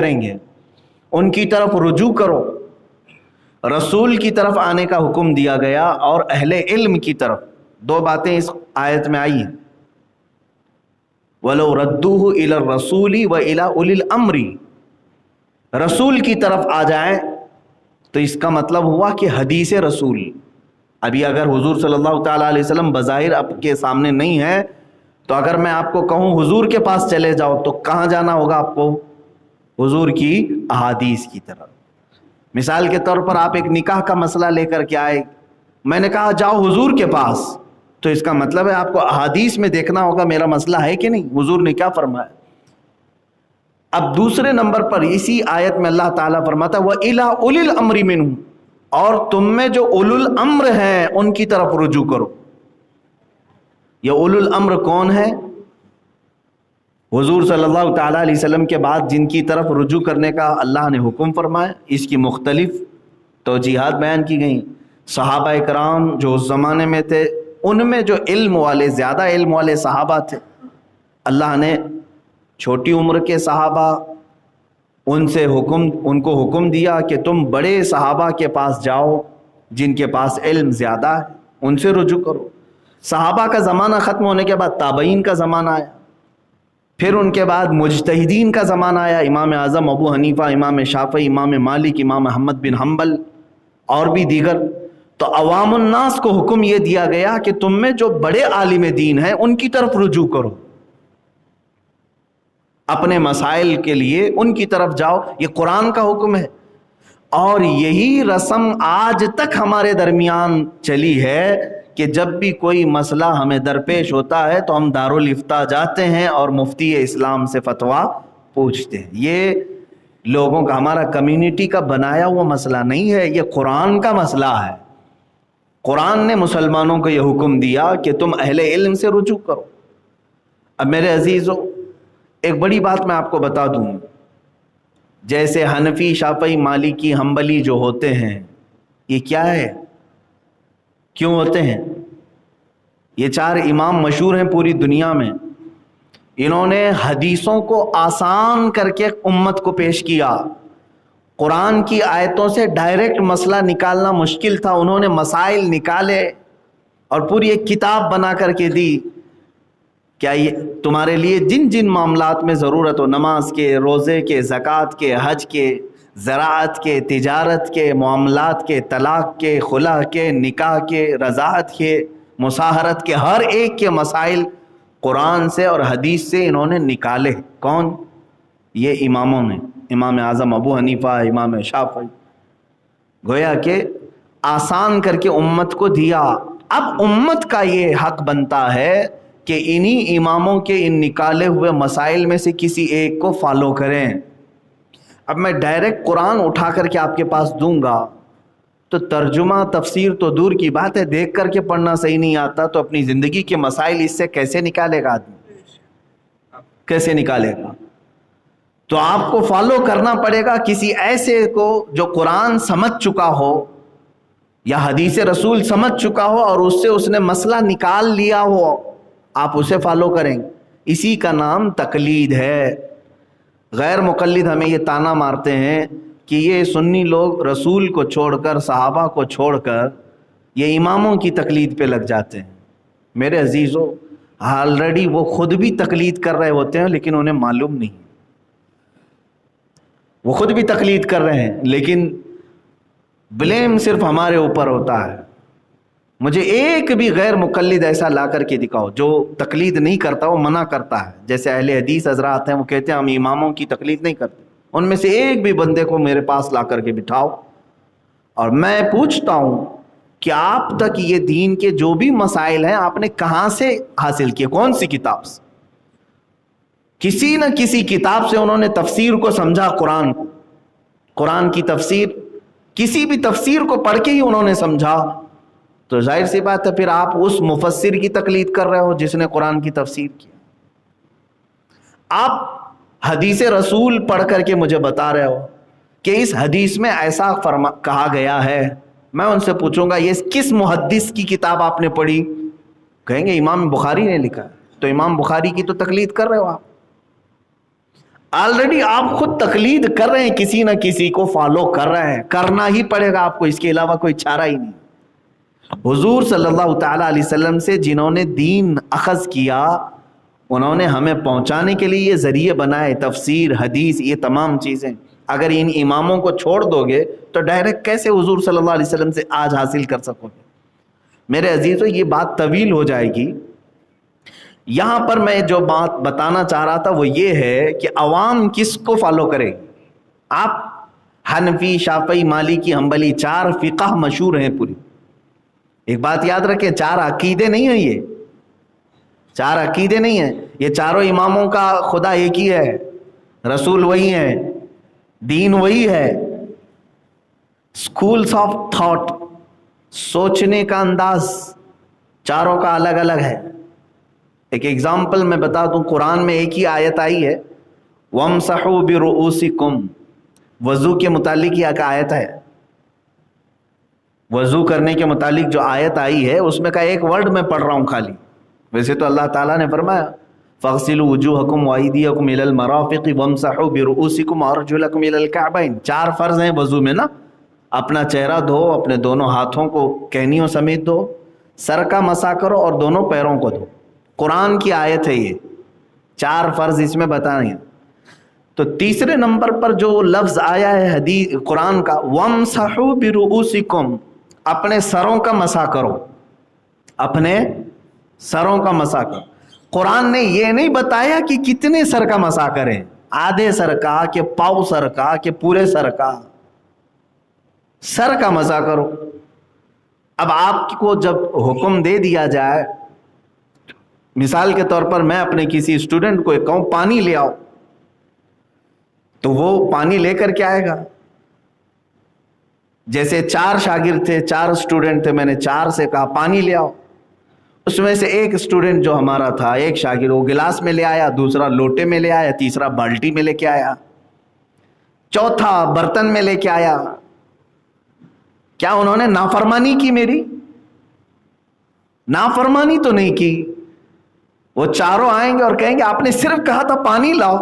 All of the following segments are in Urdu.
کریں گے ان کی طرف رجوع کرو. رسول کی طرف آنے کا حکم دیا گیا اور اہل علم کی طرف. دو باتیں اس آیت میں آئی ہیں. وَلَوْ رَدُّوهُ إِلَى الرَّسُولِ وَإِلَى أُولِي الْأَمْرِ، رسول کی طرف آ جائیں تو اس کا مطلب ہوا کہ حدیث رسول. ابھی اگر حضور صلی اللہ تعالیٰ علیہ وسلم بظاہر آپ کے سامنے نہیں ہے تو اگر میں آپ کو کہوں حضور کے پاس چلے جاؤ تو کہاں جانا ہوگا آپ کو؟ حضور کی احادیث کی طرف. مثال کے طور پر آپ ایک نکاح کا مسئلہ لے کر کے آئے، میں نے کہا جاؤ حضور کے پاس، تو اس کا مطلب ہے آپ کو احادیث میں دیکھنا ہوگا میرا مسئلہ ہے کہ نہیں، حضور نے کیا فرمایا. اب دوسرے نمبر پر اسی آیت میں اللہ تعالیٰ فرماتا ہے وَإِلَىٰ أُولِي الْأَمْرِ مِنْهُمْ، اور تم میں جو اولو الامر ہیں ان کی طرف رجوع کرو. یہ اولو الامر کون ہے؟ حضور صلی اللہ تعالیٰ علیہ وسلم کے بعد جن کی طرف رجوع کرنے کا اللہ نے حکم فرمایا، اس کی مختلف توجیحات بیان کی گئیں. صحابہ کرام جو اس زمانے میں تھے ان میں جو علم والے، زیادہ علم والے صحابہ تھے، اللہ نے چھوٹی عمر کے صحابہ ان کو حکم دیا کہ تم بڑے صحابہ کے پاس جاؤ جن کے پاس علم زیادہ ہے، ان سے رجوع کرو. صحابہ کا زمانہ ختم ہونے کے بعد تابعین کا زمانہ آیا، پھر ان کے بعد مجتہدین کا زمانہ آیا، امام اعظم ابو حنیفہ، امام شافعی، امام مالک، امام احمد بن حنبل اور بھی دیگر. تو عوام الناس کو حکم یہ دیا گیا کہ تم میں جو بڑے عالم دین ہیں ان کی طرف رجوع کرو، اپنے مسائل کے لیے ان کی طرف جاؤ. یہ قرآن کا حکم ہے اور یہی رسم آج تک ہمارے درمیان چلی ہے کہ جب بھی کوئی مسئلہ ہمیں درپیش ہوتا ہے تو ہم دارالافتاء جاتے ہیں اور مفتی اسلام سے فتویٰ پوچھتے ہیں. یہ لوگوں کا، ہمارا کمیونٹی کا بنایا ہوا مسئلہ نہیں ہے، یہ قرآن کا مسئلہ ہے. قرآن نے مسلمانوں کو یہ حکم دیا کہ تم اہل علم سے رجوع کرو. اب میرے عزیزو، ایک بڑی بات میں آپ کو بتا دوں، جیسے حنفی، شافعی، مالکی، حنبلی جو ہوتے ہیں، یہ کیا ہے؟ کیوں ہوتے ہیں؟ یہ چار امام مشہور ہیں پوری دنیا میں. انہوں نے حدیثوں کو آسان کر کے امت کو پیش کیا. قرآن کی آیتوں سے ڈائریکٹ مسئلہ نکالنا مشکل تھا، انہوں نے مسائل نکالے اور پوری ایک کتاب بنا کر کے دی. کیا یہ تمہارے لیے جن جن معاملات میں ضرورت ہو، نماز کے، روزے کے، زکوٰۃ کے، حج کے، زراعت کے، تجارت کے، معاملات کے، طلاق کے، خلع کے، نکاح کے، رضاعت کے، مصاہرت کے، ہر ایک کے مسائل قرآن سے اور حدیث سے انہوں نے نکالے. کون؟ یہ اماموں نے، امام اعظم ابو حنیفہ، امام شافعی. گویا کہ آسان کر کے امت کو دیا. اب امت کا یہ حق بنتا ہے کہ انہی اماموں کے ان نکالے ہوئے مسائل میں سے کسی ایک کو فالو کریں. اب میں ڈائریکٹ قرآن اٹھا کر کے آپ کے پاس دوں گا تو ترجمہ تفسیر تو دور کی بات ہے، دیکھ کر کے پڑھنا صحیح نہیں آتا تو اپنی زندگی کے مسائل اس سے کیسے نکالے گا آدمی؟ کیسے نکالے گا؟ تو آپ کو فالو کرنا پڑے گا کسی ایسے کو جو قرآن سمجھ چکا ہو یا حدیث رسول سمجھ چکا ہو اور اس سے اس نے مسئلہ نکال لیا ہو، آپ اسے فالو کریں. اسی کا نام تقلید ہے. غیر مقلد ہمیں یہ طعنہ مارتے ہیں کہ یہ سنی لوگ رسول کو چھوڑ کر، صحابہ کو چھوڑ کر یہ اماموں کی تقلید پہ لگ جاتے ہیں. میرے عزیزو، آلریڈی وہ خود بھی تقلید کر رہے ہوتے ہیں لیکن انہیں معلوم نہیں. وہ خود بھی تقلید کر رہے ہیں لیکن بلیم صرف ہمارے اوپر ہوتا ہے. مجھے ایک بھی غیر مقلد ایسا لا کر کے دکھاؤ جو تقلید نہیں کرتا، وہ منع کرتا ہے. جیسے اہل حدیث حضرات ہیں، وہ کہتے ہیں ہم اماموں کی تقلید نہیں کرتے. ان میں سے ایک بھی بندے کو میرے پاس لا کر کے بٹھاؤ اور میں پوچھتا ہوں کہ آپ تک یہ دین کے جو بھی مسائل ہیں آپ نے کہاں سے حاصل کیے، کون سی کتاب سے؟ کسی نہ کسی کتاب سے انہوں نے تفسیر کو سمجھا. قرآن کی تفسیر، کسی بھی تفسیر کو پڑھ کے ہی انہوں نے سمجھا. تو ظاہر سی بات ہے پھر آپ اس مفسر کی تقلید کر رہے ہو جس نے قرآن کی تفسیر کی. آپ حدیث رسول پڑھ کر کے مجھے بتا رہے ہو کہ اس حدیث میں ایسا کہا گیا ہے. میں ان سے پوچھوں گا یہ کس محدث کی کتاب آپ نے پڑھی؟ کہیں گے امام بخاری نے لکھا ہے. تو امام بخاری کی تو تقلید کر رہے ہو آپ. آلریڈی آپ خود تقلید کر رہے ہیں، کسی نہ کسی کو فالو کر رہے ہیں، کرنا ہی پڑے گا آپ کو، اس کے علاوہ کوئی چارہ ہی نہیں۔ حضور صلی اللہ تعالی علیہ وسلم سے جنہوں نے دین اخذ کیا، انہوں نے ہمیں پہنچانے کے لیے یہ ذریعے بنائے، تفسیر، حدیث، یہ تمام چیزیں۔ اگر ان اماموں کو چھوڑ دو گے تو ڈائریکٹ کیسے حضور صلی اللہ علیہ وسلم سے آج حاصل کر سکو گے؟ میرے عزیزو، یہ بات طویل ہو جائے گی۔ یہاں پر میں جو بات بتانا چاہ رہا تھا وہ یہ ہے کہ عوام کس کو فالو کرے؟ آپ حنفی، شافعی، مالکی، حنبلی، 4 فقہ مشہور ہیں پوری۔ ایک بات یاد رکھیں، 4 عقیدے نہیں ہیں، یہ 4 عقیدے نہیں ہیں، یہ چاروں اماموں کا خدا ایک ہی ہے، رسول وہی ہے، دین وہی ہے۔ سکولز آف تھاٹ، سوچنے کا انداز چاروں کا الگ الگ ہے۔ ایک ایگزامپل میں بتا دوں، قرآن میں ایک ہی آیت آئی ہے، وَامْسَحُوا بِرُؤُوسِكُمْ، وضو کے متعلق یہ ایک آیت ہے، وضو کرنے کے متعلق جو آیت آئی ہے اس میں کا ایک ورڈ میں پڑھ رہا ہوں خالی۔ ویسے تو اللہ تعالیٰ نے فرمایا فَاغْسِلُوا وُجُوهَكُمْ وَأَيْدِيَكُمْ إِلَى الْمَرَافِقِ وَامْسَحُوا بِرُؤُوسِكُمْ وَأَرْجُلَكُمْ إِلَى الْكَعْبَيْنِ۔ 4 فرض ہیں وضو میں نا، اپنا چہرہ دھو، اپنے دونوں ہاتھوں کو کہنیوں سمیت دھو، سر کا مسح کرو اور دونوں پیروں کو دھو۔ قرآن کی آیت ہے یہ، 4 فرض اس میں بتائیں ہیں۔ تو تیسرے نمبر پر جو لفظ آیا ہے حدیث قرآن کا، وَامْسَحُوا بِرُؤُوسِكُمْ، اپنے سروں کا مسح کرو، اپنے سروں کا مسح کرو۔ قرآن نے یہ نہیں بتایا کہ کتنے سر کا مسح کریں، آدھے سر کا کہ پاؤ سر کا کہ پورے سر کا، سر کا مسح کرو۔ اب آپ کو جب حکم دے دیا جائے، مثال کے طور پر میں اپنے کسی اسٹوڈنٹ کو کہوں پانی لے آؤ، تو وہ پانی لے کر کے آئے گا۔ جیسے 4 شاگرد تھے، 4 اسٹوڈنٹ تھے، میں نے 4 سے کہا پانی لے آؤ، اس میں سے ایک اسٹوڈنٹ جو ہمارا تھا، ایک شاگرد، وہ گلاس میں لے آیا، دوسرا لوٹے میں لے آیا، تیسرا بالٹی میں لے کے آیا، چوتھا برتن میں لے کے آیا۔ کیا انہوں نے نافرمانی کی؟ میری نافرمانی تو نہیں کی۔ وہ چاروں آئیں گے اور کہیں گے آپ نے صرف کہا تھا پانی لاؤ،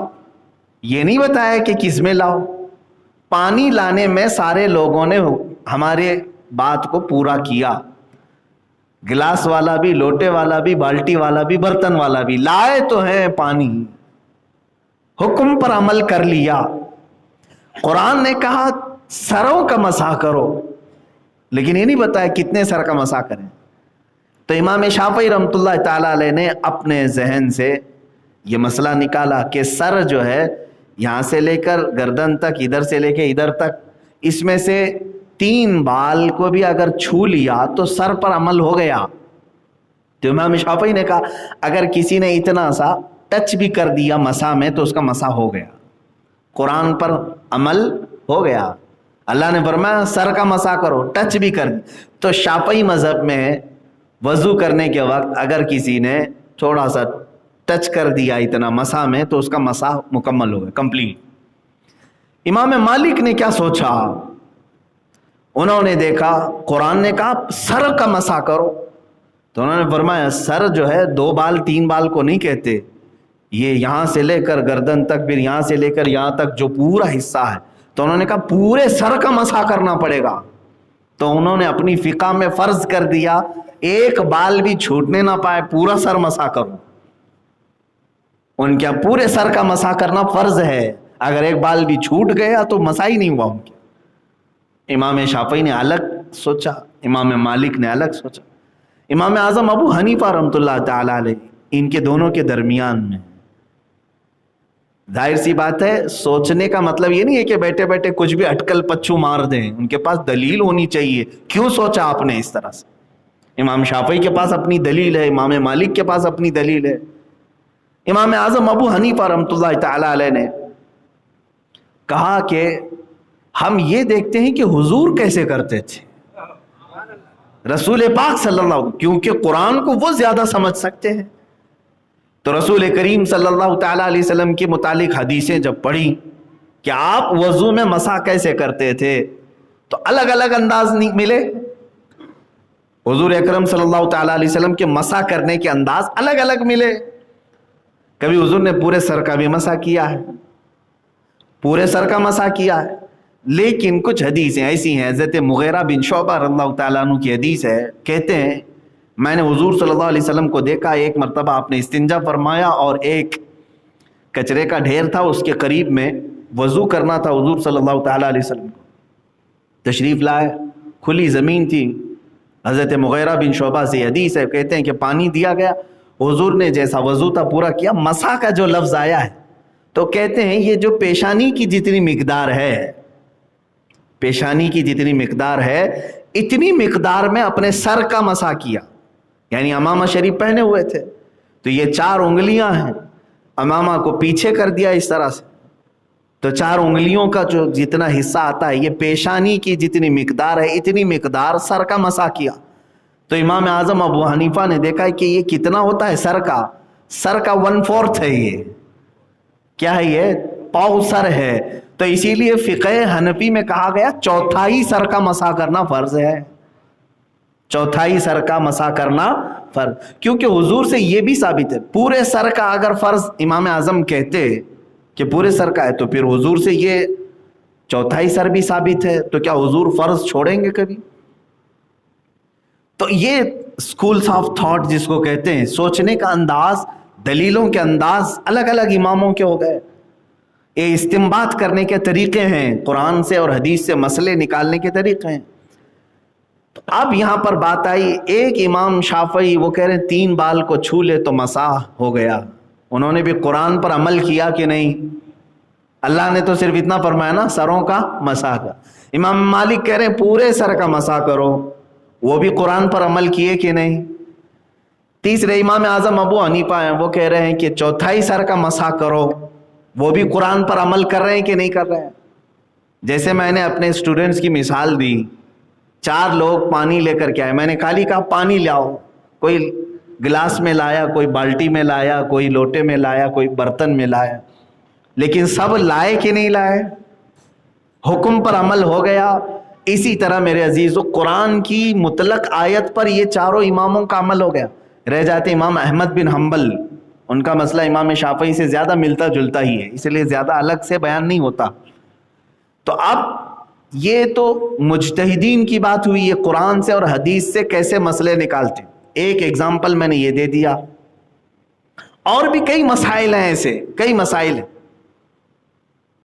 یہ نہیں بتایا کہ کس میں لاؤ۔ پانی لانے میں سارے لوگوں نے ہمارے بات کو پورا کیا، گلاس والا بھی، لوٹے والا بھی، بالٹی والا بھی، برتن والا بھی، لائے تو ہیں پانی، حکم پر عمل کر لیا۔ قرآن نے کہا سروں کا مسح کرو، لیکن یہ نہیں بتایا کتنے سر کا مسح کریں۔ تو امام شافعی رحمۃ اللہ تعالی علیہ نے اپنے ذہن سے یہ مسئلہ نکالا کہ سر جو ہے یہاں سے لے کر گردن تک، ادھر سے لے کے ادھر تک، اس میں سے 3 بال کو بھی اگر چھو لیا تو سر پر عمل ہو گیا۔ تو امام شافعی نے کہا اگر کسی نے اتنا سا ٹچ بھی کر دیا مسح میں تو اس کا مسح ہو گیا، قرآن پر عمل ہو گیا۔ اللہ نے فرمایا سر کا مسح کرو، ٹچ بھی کر دی۔ تو شافعی مذہب میں وضو کرنے کے وقت اگر کسی نے تھوڑا سا ٹچ کر دیا اتنا مسح میں تو اس کا مسح مکمل ہو گیا، کمپلیٹ۔ امام مالک نے کیا سوچا؟ انہوں نے دیکھا قرآن نے کہا سر کا مسح کرو، تو انہوں نے فرمایا سر جو ہے 2 بال 3 بال کو نہیں کہتے، یہ یہاں سے لے کر گردن تک، پھر یہاں سے لے کر یہاں تک جو پورا حصہ ہے، تو انہوں نے کہا پورے سر کا مسح کرنا پڑے گا۔ تو انہوں نے اپنی فقہ میں فرض کر دیا ایک بال بھی چھوٹنے نہ پائے، پورا سر مسح کرو۔ ان کے پورے سر کا مسح کرنا فرض ہے، اگر ایک بال بھی چھوٹ گیا تو مسح ہی نہیں ہوا ان کے۔ امام شافعی نے الگ سوچا، امام مالک نے الگ سوچا، امام اعظم ابو حنیفہ رحمۃ اللہ تعالی علیہ ان کے دونوں کے درمیان میں۔ ظاہر سی بات ہے، سوچنے کا مطلب یہ نہیں ہے کہ بیٹھے بیٹھے کچھ بھی اٹکل پچھو مار دیں، ان کے پاس دلیل ہونی چاہیے، کیوں سوچا آپ نے اس طرح سے۔ امام شافعی کے پاس اپنی دلیل ہے، امام مالک کے پاس اپنی دلیل ہے۔ امام اعظم ابو حنیفہ رحمۃ اللہ تعالی علیہ نے کہا کہ ہم یہ دیکھتے ہیں کہ حضور کیسے کرتے تھے، رسول پاک صلی اللہ علیہ وسلم، کیونکہ قرآن کو وہ زیادہ سمجھ سکتے ہیں۔ تو رسول کریم صلی اللہ تعالی علیہ وسلم کے متعلق حدیثیں جب پڑھی کہ آپ وضو میں مسح کیسے کرتے تھے، تو الگ الگ انداز ملے۔ حضور اکرم صلی اللہ تعالی علیہ وسلم کے مسح کرنے کے انداز الگ الگ ملے۔ کبھی حضور نے پورے سر کا بھی مسح کیا ہے، پورے سر کا مسح کیا ہے. لیکن کچھ حدیثیں ایسی ہیں, حضرت مغیرہ بن شعبہ رضی اللہ تعالیٰ عنہ کی حدیث ہے, کہتے ہیں میں نے حضور صلی اللہ علیہ وسلم کو دیکھا, ایک مرتبہ آپ نے استنجا فرمایا اور ایک کچرے کا ڈھیر تھا اس کے قریب میں وضو کرنا تھا حضور صلی اللہ تعالیٰ علیہ وسلم کو. تشریف لائے, کھلی زمین تھی. حضرت مغیرہ بن شعبہ سے حدیث ہے, کہتے ہیں کہ پانی دیا گیا, حضور نے جیسا وضو تھا پورا کیا. مسح کا جو لفظ آیا ہے تو کہتے ہیں یہ جو پیشانی کی جتنی مقدار ہے, پیشانی کی جتنی مقدار ہے اتنی مقدار میں اپنے سر کا مسح کیا. یعنی امامہ شریف پہنے ہوئے تھے تو یہ 4 انگلیاں ہیں, امامہ کو پیچھے کر دیا اس طرح سے, تو 4 انگلیوں کا جو جتنا حصہ آتا ہے یہ پیشانی کی جتنی مقدار ہے اتنی مقدار سر کا مسح کیا. تو امام اعظم ابو حنیفہ نے دیکھا ہے کہ یہ کتنا ہوتا ہے سر کا 1/4 ہے. یہ کیا ہے, یہ پاؤ سر ہے. تو اسی لیے فقہ حنفی میں کہا گیا 1/4 سر کا مسح کرنا فرض ہے, 1/4 سر کا مسح کرنا فرض, کیونکہ حضور سے یہ بھی ثابت ہے. پورے سر کا اگر فرض امام اعظم کہتے کہ پورے سر کا ہے تو پھر حضور سے یہ 1/4 سر بھی ثابت ہے, تو کیا حضور فرض چھوڑیں گے کبھی؟ تو یہ سکولز آف تھاٹ جس کو کہتے ہیں, سوچنے کا انداز, دلیلوں کے انداز الگ الگ اماموں کے ہو گئے. یہ استنباط کرنے کے طریقے ہیں, قرآن سے اور حدیث سے مسئلے نکالنے کے طریقے ہیں. تو اب یہاں پر بات آئی, ایک امام شافعی وہ کہہ رہے ہیں 3 بال کو چھو لے تو مسح ہو گیا. انہوں نے بھی قرآن پر عمل کیا کہ نہیں؟ اللہ نے تو صرف اتنا فرمایا نا, سروں کا مسح کا. امام مالک کہہ رہے ہیں پورے سر کا مسح کرو, وہ بھی قرآن پر عمل کیے کہ نہیں؟ تیسرے امام اعظم ابو حنیفہ ہیں, وہ کہہ رہے ہیں کہ 1/4 سر کا مسح کرو, وہ بھی قرآن پر عمل کر رہے ہیں کہ نہیں کر رہے ہیں؟ جیسے میں نے اپنے اسٹوڈنٹس کی مثال دی, 4 لوگ پانی لے کر کے آئے, میں نے خالی کہا پانی لاؤ, کوئی گلاس میں لایا, کوئی بالٹی میں لایا, کوئی لوٹے میں لایا, کوئی برتن میں لایا, لیکن سب لائے کہ نہیں لائے؟ حکم پر عمل ہو گیا. اسی طرح میرے عزیزو قرآن کی مطلق آیت پر یہ 4 اماموں کا عمل ہو گیا. رہ جاتے امام احمد بن حنبل, ان کا مسئلہ امام شافعی سے زیادہ ملتا جلتا ہی ہے, اس لیے زیادہ الگ سے بیان نہیں ہوتا. تو اب یہ تو مجتہدین کی بات ہوئی, یہ قرآن سے اور حدیث سے کیسے مسئلے نکالتے. ایک ایگزامپل میں نے یہ دے دیا, اور بھی کئی مسائل ہیں, ایسے کئی مسائل ہیں.